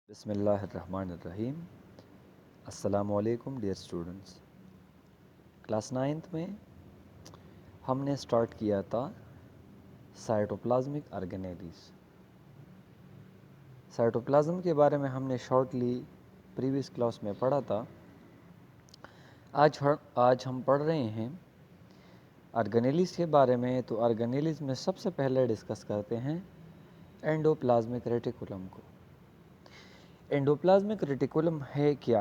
बिस्मिल्लाहिर्रहमानिर्रहीम। अस्सलामुअलैकुम dear students. Class 9th में हमने स्टार्ट किया था साइटोप्लाज्मिक ऑर्गेनेलीज। साइटोप्लाज्म के बारे में हमने शॉर्टली प्रीवियस क्लास में पढ़ा था। आज हम पढ़ रहे हैं ऑर्गेनेलीज के बारे में। तो ऑर्गेनेलीज में सबसे पहले डिस्कस करते हैं एंडोप्लाज्मिक रेटिकुलम को। एंडोप्लाज्मिक रेटिकुलम है क्या?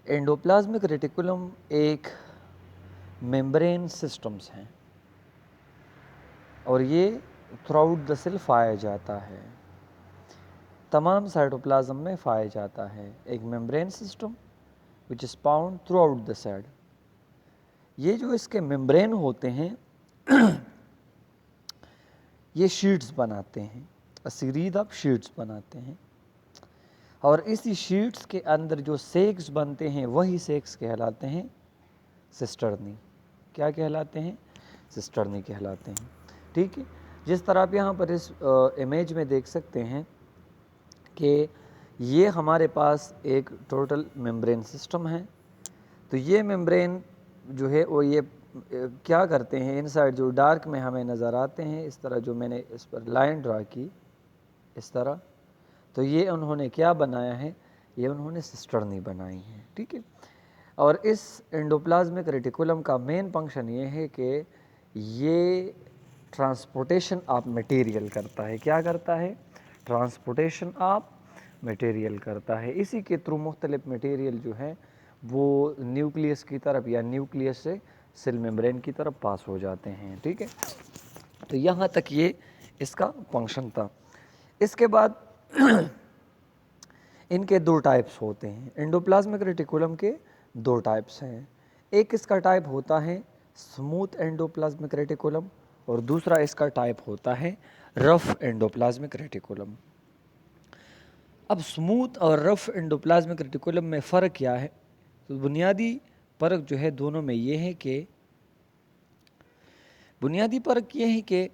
एंडोप्लाज्मिक रेटिकुलम एक मेम्ब्रेन सिस्टम्स हैं और ये थ्रूआउट द सेल पाया जाता है, तमाम साइटोप्लाज्म में पाया जाता है। एक membrane system which is found throughout the cell. ये जो इसके मेम्ब्रेन होते हैं ये शीट्स बनाते हैं, सीरीज ऑफ शीट्स बनाते हैं, और इसी शीट्स के अंदर जो सेक्स बनते हैं वही सेक्स कहलाते हैं सिस्टर्नी। क्या कहलाते हैं? सिस्टर्नी कहलाते हैं। ठीक है, जिस तरह आप यहाँ पर इस इमेज में देख सकते हैं कि ये हमारे पास एक टोटल मेम्ब्रेन सिस्टम है। तो ये मेम्ब्रेन जो है वो ये क्या करते हैं, इनसाइड जो डार्क में हमें नज़र आते हैं, इस तरह जो मैंने इस पर लाइन ड्रा की इस तरह, तो ये उन्होंने क्या बनाया है, ये उन्होंने सिस्टर्नी बनाई है। ठीक है, और इस एंडोप्लाज्मिक रेटिकुलम का मेन फंक्शन ये है कि ये ट्रांसपोर्टेशन ऑफ मटेरियल करता है। क्या करता है? ट्रांसपोर्टेशन ऑफ मटेरियल करता है। इसी के थ्रू मुख्तलिफ मटेरियल जो है वो न्यूक्लियस की तरफ या न्यूक्लियस से सेल मेम्ब्रेन की तरफ पास हो जाते हैं। ठीक है, तो यहाँ तक ये इसका फंक्शन था। इसके बाद इनके दो टाइप्स होते हैं। एंडोप्लाज्मिक रेटिकुलम के दो टाइप्स हैं। एक इसका टाइप होता है स्मूथ एंडोप्लाज्मिक रेटिकुलम और दूसरा इसका टाइप होता है रफ एंडोप्लाज्मिक रेटिकुलम। अब स्मूथ और रफ एंडोप्लाज्मिक रेटिकुलम में फ़र्क क्या है? तो बुनियादी फ़र्क जो है दोनों में ये है कि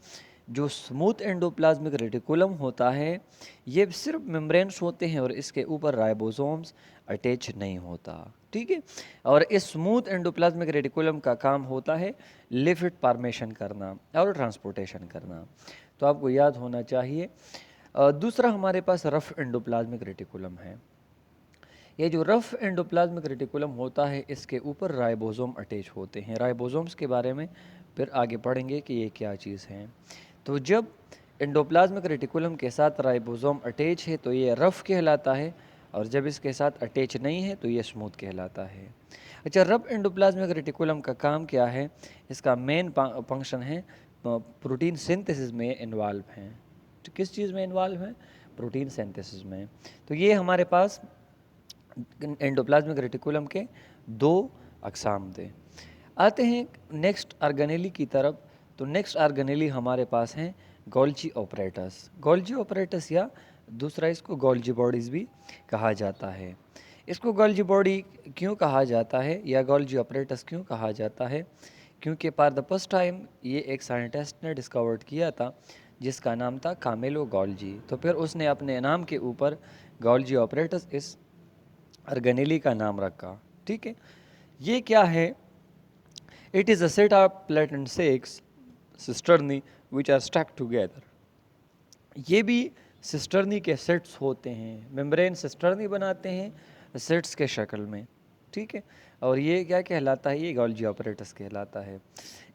जो स्मूथ एंडोप्लाज्मिक रेटिकुलम होता है ये सिर्फ मेम्ब्रेन्स होते हैं और इसके ऊपर राइबोसोम्स अटैच नहीं होता। ठीक है, और इस स्मूथ एंडोप्लाज्मिक रेटिकुलम का काम होता है लिपिड फॉर्मेशन करना और ट्रांसपोर्टेशन करना। तो आपको याद होना चाहिए। दूसरा हमारे पास रफ एंडोप्लाज्मिक रेटिकुलम है। ये जो रफ एंडोप्लाज्मिक रेटिकुलम होता है इसके ऊपर राइबोसोम अटैच होते हैं। राइबोसोम्स के बारे में फिर आगे पढ़ेंगे कि ये क्या चीज़ हैं। तो जब एंडोप्लाज्मिक रेटिकुलम के साथ राइबोसोम अटैच है तो ये रफ कहलाता है, और जब इसके साथ अटैच नहीं है तो ये स्मूथ कहलाता है। अच्छा, रफ एंडोप्लाज्मिक रेटिकुलम का काम क्या है? इसका मेन फंक्शन है प्रोटीन सिंथेसिस में इन्वॉल्व हैं। तो किस चीज़ में इन्वॉल्व हैं? प्रोटीन सिंथेसिस में। तो ये हमारे पास एंडोप्लाज्मिक रेटिकुलम के दो अकसाम थे। आते हैं नेक्स्ट ऑर्गेनेली की तरफ। तो नेक्स्ट ऑर्गेनेली हमारे पास हैं गोल्जी ऑपरेटस। गोल्जी ऑपरेटस या दूसरा इसको गोल्जी बॉडीज़ भी कहा जाता है। इसको गोल्जी बॉडी क्यों कहा जाता है या गोल्जी ऑपरेटस क्यों कहा जाता है? क्योंकि फॉर द फर्स्ट टाइम ये एक साइंटिस्ट ने डिस्कवर्ड किया था जिसका नाम था कामेलो गोल्जी। तो फिर उसने अपने नाम के ऊपर गोल्जी ऑपरेटस इस ऑर्गेनेली का नाम रखा। ठीक है, ये क्या है? It is a set of flattened sacs cisternae which are stuck together. ये भी सिस्टर्नी के सेट्स होते हैं, मेम्ब्रेन सिस्टर्नी बनाते हैं सेट्स के शक्ल में। ठीक है, और ये क्या कहलाता है? ये गोल्जी ऑपरेटस कहलाता है।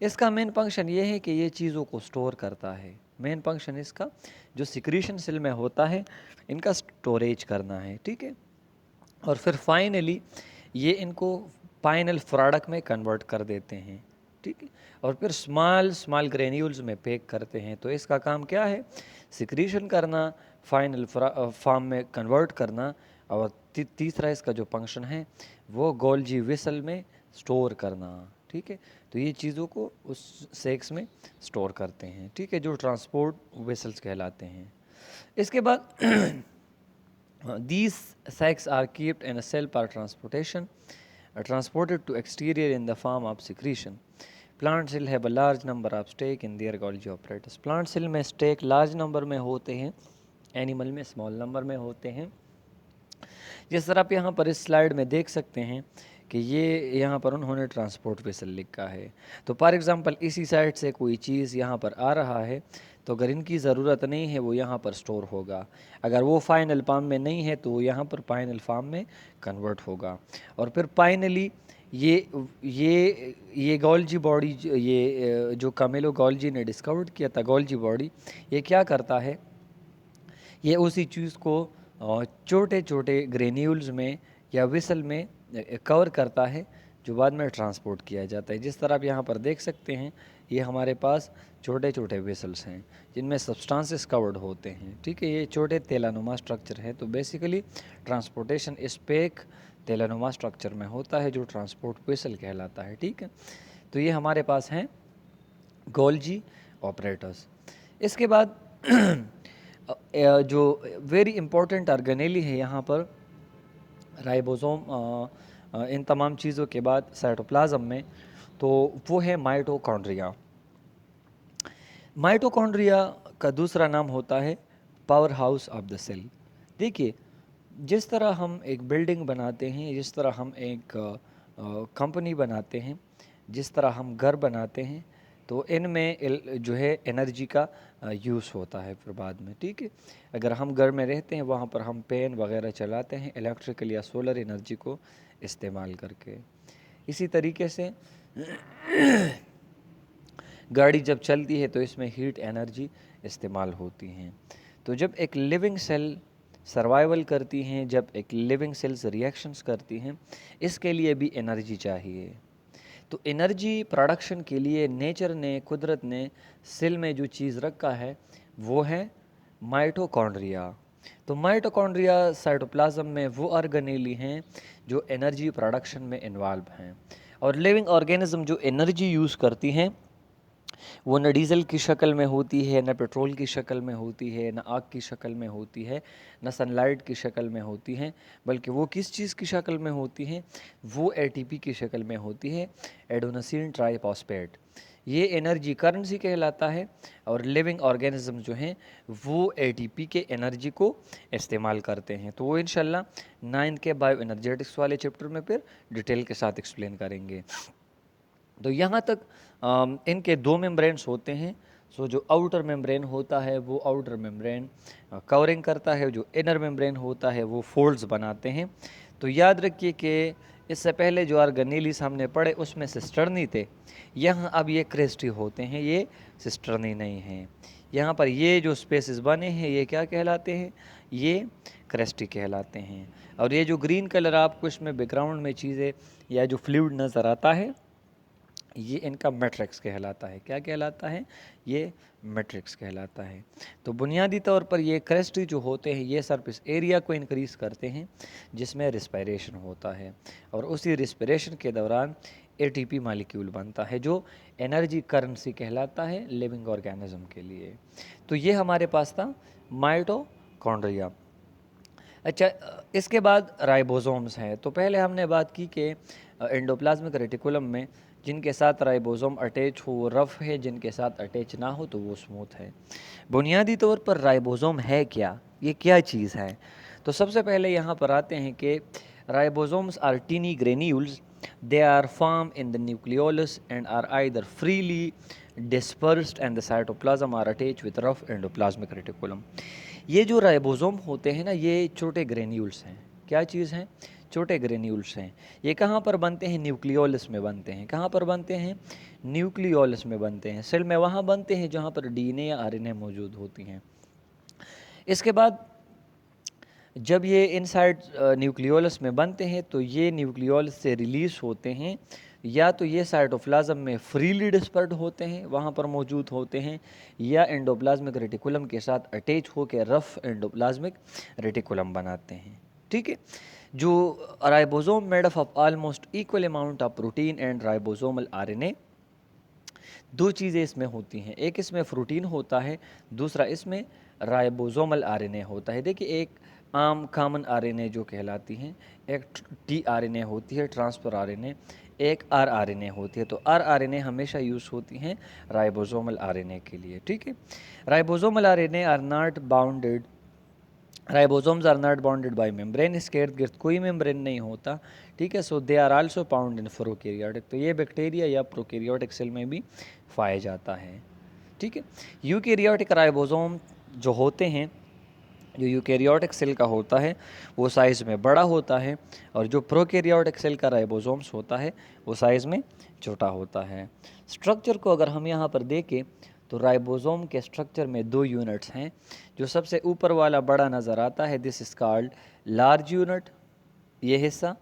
इसका मेन फंक्शन ये है कि ये चीज़ों को स्टोर करता है। मेन फंक्शन इसका जो सिक्रीशन सेल में होता है इनका स्टोरेज करना है। ठीक है, और फिर फाइनली ये इनको फाइनल प्रोडक्ट में कन्वर्ट कर देते हैं। ठीक है, और फिर स्मॉल स्मॉल ग्रेन्यूल्स में पैक करते हैं। तो इसका काम क्या है? सिक्रीशन करना, फाइनल फॉर्म में कन्वर्ट करना, और तीसरा इसका जो फंक्शन है वो गोल्जी वेसल में स्टोर करना। ठीक है, तो ये चीज़ों को उस सेक्स में स्टोर करते हैं। ठीक है, जो ट्रांसपोर्ट वेसल्स कहलाते हैं। इसके बाद these sacs are kept in a cell for transportation, transported to exterior in the form of secretion. Plant cell have a large number of stake in their Golgi apparatus. Plant cell में stake large number में होते हैं animal में small number में होते हैं। जिस तरह आप यहाँ पर इस स्लाइड में देख सकते हैं कि ये यहाँ पर उन्होंने ट्रांसपोर्ट वेसल लिखा है। तो फॉर एग्ज़ाम्पल इसी साइड से कोई चीज़ यहाँ पर आ रहा है, तो अगर इनकी ज़रूरत नहीं है वो यहाँ पर स्टोर होगा। अगर वो फाइनल फॉर्म में नहीं है तो वो यहाँ पर फाइनल फॉर्म में कन्वर्ट होगा। और फिर फाइनली ये गोल्जी बॉडी, ये जो कामेलो गोल्जी ने डिस्कवर्ड किया था, गोल्जी बॉडी, ये क्या करता है, ये उसी चीज़ को छोटे छोटे ग्रेन्यूल्स में या विसल में कवर करता है, जो बाद में ट्रांसपोर्ट किया जाता है। जिस तरह आप यहाँ पर देख सकते हैं, ये हमारे पास छोटे छोटे वेसल्स हैं जिनमें सब्सटेंसेस कवर्ड होते हैं। ठीक है, ये छोटे तेलानुमा स्ट्रक्चर है। तो बेसिकली ट्रांसपोर्टेशन इस पैक तेलानुमा स्ट्रक्चर में होता है, जो ट्रांसपोर्ट वेसल कहलाता है। ठीक है, तो ये हमारे पास हैं गोल्जी ऑपरेटर्स। इसके बाद जो वेरी इंपॉर्टेंट ऑर्गेनेली है यहाँ पर राइबोसोम, इन तमाम चीज़ों के बाद साइटोप्लाज्म में, तो वो है माइटोकॉन्ड्रिया। माइटोकॉन्ड्रिया का दूसरा नाम होता है powerhouse of the cell. देखिए, जिस तरह हम एक बिल्डिंग बनाते हैं, जिस तरह हम एक कंपनी बनाते हैं, जिस तरह हम घर बनाते हैं, तो इनमें जो है एनर्जी का यूज़ होता है फिर बाद में। ठीक है, अगर हम घर में रहते हैं, वहाँ पर हम फैन वगैरह चलाते हैं इलेक्ट्रिकल या सोलर एनर्जी को इस्तेमाल करके। इसी तरीके से गाड़ी जब चलती है तो इसमें हीट एनर्जी इस्तेमाल होती हैं। तो जब एक लिविंग सेल सर्वाइवल करती हैं, जब एक लिविंग सेल्स रिएक्शंस करती हैं, इसके लिए भी एनर्जी चाहिए। तो एनर्जी प्रोडक्शन के लिए नेचर ने, कुदरत ने सेल में जो चीज़ रखा है वो है माइटोकॉन्ड्रिया। तो माइटोकॉन्ड्रिया साइटोप्लाज्म में वो ऑर्गेनेली हैं जो एनर्जी प्रोडक्शन में इन्वॉल्व हैं। और लिविंग ऑर्गेनिज्म जो एनर्जी यूज़ करती हैं वो न डीजल की शक्ल में होती है, न पेट्रोल की शक्ल में होती है, न आग की शक्ल में होती है, न सनलाइट की शक्ल में होती हैं, बल्कि वो किस चीज़ की शक्ल में होती हैं, वो एटीपी की शक्ल में होती है, एडोनोसिन ट्राइफॉस्फेट। ये एनर्जी करेंसी कहलाता है। और लिविंग ऑर्गेनिज्म जो हैं वो एटीपी के एनर्जी को इस्तेमाल करते हैं। तो वो इंशाल्लाह 9th के बायो एनर्जेटिक्स वाले चैप्टर में फिर डिटेल के साथ एक्सप्लेन करेंगे। तो यहाँ तक इनके दो मेम्ब्रेन्स होते हैं। सो जो आउटर मेम्ब्रेन होता है वो आउटर मेम्ब्रेन कवरिंग करता है, जो इनर मेम्ब्रेन होता है वो फोल्ड्स बनाते हैं। तो याद रखिए कि इससे पहले जो ऑर्गेनेलीज हमने पढ़े उसमें सिस्टर्नी थे, यहाँ अब ये क्रेस्टी होते हैं, ये सिस्टर्नी नहीं हैं। यहाँ पर ये जो स्पेसेस बने हैं ये क्या कहलाते हैं, ये क्रेस्टी कहलाते हैं। और ये जो ग्रीन कलर आपको इसमें बैकग्राउंड में चीज़ें या जो फ्लूइड नज़र आता है, ये इनका मैट्रिक्स कहलाता है। क्या कहलाता है, ये मैट्रिक्स कहलाता है। तो बुनियादी तौर पर ये क्रेस्टी जो होते हैं ये सरफेस एरिया को इंक्रीज़ करते हैं जिसमें रिस्पिरेशन होता है, और उसी रिस्पिरेशन के दौरान एटीपी मॉलिक्यूल बनता है जो एनर्जी करेंसी कहलाता है लिविंग ऑर्गेनिज्म के लिए। तो ये हमारे पास था माइटोकॉन्ड्रिया। अच्छा, इसके बाद राइबोसोम्स हैं। तो पहले हमने बात की कि एंडोप्लाज्मिक रेटिकुलम में जिनके साथ राइबोसोम अटैच हो वो रफ़ है, जिनके साथ अटैच ना हो तो वो स्मूथ है। बुनियादी तौर पर राइबोसोम है क्या, ये क्या चीज़ है? तो सबसे पहले यहाँ पर आते हैं कि ribosomes are tiny granules, they are form in the nucleolus and are either freely dispersed and the cytoplasm are attach with rough endoplasmic reticulum. ये जो राइबोसोम होते हैं ना, ये छोटे ग्रेन्यूल्स हैं। क्या चीज़ हैं? छोटे ग्रेन्यूल्स हैं। ये कहाँ पर बनते हैं? न्यूक्लियोलस में बनते हैं। कहाँ पर बनते हैं? न्यूक्लियोलस में बनते हैं। सेल में वहाँ बनते हैं जहाँ पर डीएनए या आरएनए मौजूद होती हैं। इसके बाद जब ये इनसाइड न्यूक्लियोलस में बनते हैं तो ये न्यूक्लियोलस से रिलीज होते हैं, या तो ये साइटोप्लाज्म में फ्रीली डिस्पर्ड होते हैं, वहाँ पर मौजूद होते हैं, या एंडोप्लाज्मिक रेटिकुलम के साथ अटैच होकर रफ एंडोप्लाज्मिक रेटिकुलम बनाते हैं। ठीक है, जो ribosome made up of almost equal amount of protein and ribosomal RNA. दो चीज़ें इसमें होती हैं, एक इसमें प्रोटीन होता है, दूसरा इसमें राइबोसोमल आरएनए होता है। देखिए, एक आम कॉमन आरएनए जो कहलाती हैं, एक टी आरएनए होती है ट्रांसफर आरएनए, एक आर आरएनए होती है। तो आर आरएनए हमेशा यूज़ होती हैं राइबोसोमल आरएनए के लिए। ठीक है, ribosomal RNA are not bounded ribosomes are not bounded by membrane, इसके इर्द गिर्द कोई मेम्ब्रेन नहीं होता, ठीक है। So they are also found in prokaryotic, तो ये बैक्टीरिया या प्रोकैरियोटिक सेल में भी पाया जाता है, ठीक है। यूकैरियोटिक राइबोसोम जो होते हैं, जो यूकैरियोटिक सेल का होता है वो साइज़ में बड़ा होता है, और जो प्रोकैरियोटिक सेल का राइबोसोम्स होता है वो साइज़ में छोटा होता है। स्ट्रक्चर को अगर हम यहाँ पर देखें तो राइबोसोम के स्ट्रक्चर में दो यूनिट्स हैं। जो सबसे ऊपर वाला बड़ा नज़र आता है this is called large unit, ये हिस्सा,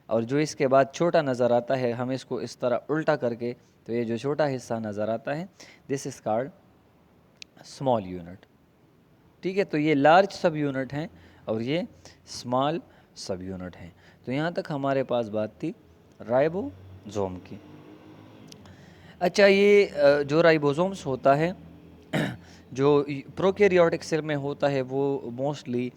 और जो इसके बाद छोटा नज़र आता है, हम इसको इस तरह उल्टा करके, तो ये जो छोटा हिस्सा नज़र आता है this is called small unit, ठीक है। तो ये लार्ज सब यूनिट हैं और ये स्मॉल सब यूनिट हैं। तो यहाँ तक हमारे पास बात थी राइबोसोम की। अच्छा, ये जो राइबोसोम्स होता है जो प्रोकैरियोटिक सेल में होता है वो मोस्टली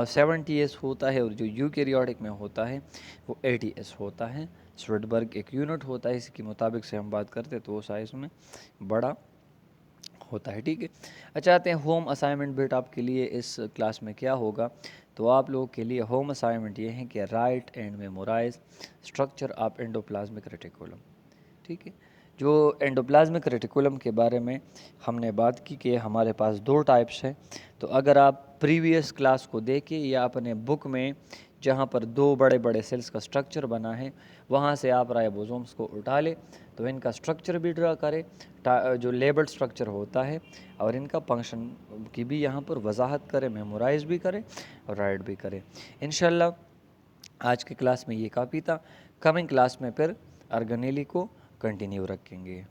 70s होता है, और जो यूकैरियोटिक में होता है वो 80s होता है। स्वेडबर्ग एक यूनिट होता है, इसके मुताबिक से हम बात करते हैं तो वो साइज़ में बड़ा होता है, ठीक है। अच्छा, आते हैं होम असाइनमेंट बिट आपके लिए इस क्लास में क्या होगा। तो आप लोगों के लिए होम असाइनमेंट ये है कि write and memorise structure of endoplasmic reticulum, ठीक है। जो एंडोप्लाज्मिक रेटिकुलम के बारे में हमने बात की कि हमारे पास दो टाइप्स हैं। तो अगर आप प्रीवियस क्लास को देखें या अपने बुक में जहाँ पर दो बड़े बड़े सेल्स का स्ट्रक्चर बना है वहाँ से आप राइबोसोम्स को उठा लें, तो इनका स्ट्रक्चर भी ड्रा करें, जो लेबल स्ट्रक्चर होता है, और इनका फंक्शन की भी यहाँ पर वजाहत करें, मेमोराइज भी करें और राइट भी करें। इंशाल्लाह आज के क्लास में ये काफ़ी था। कमिंग क्लास में फिर ऑर्गेनेली को कंटिन्यू रखेंगे।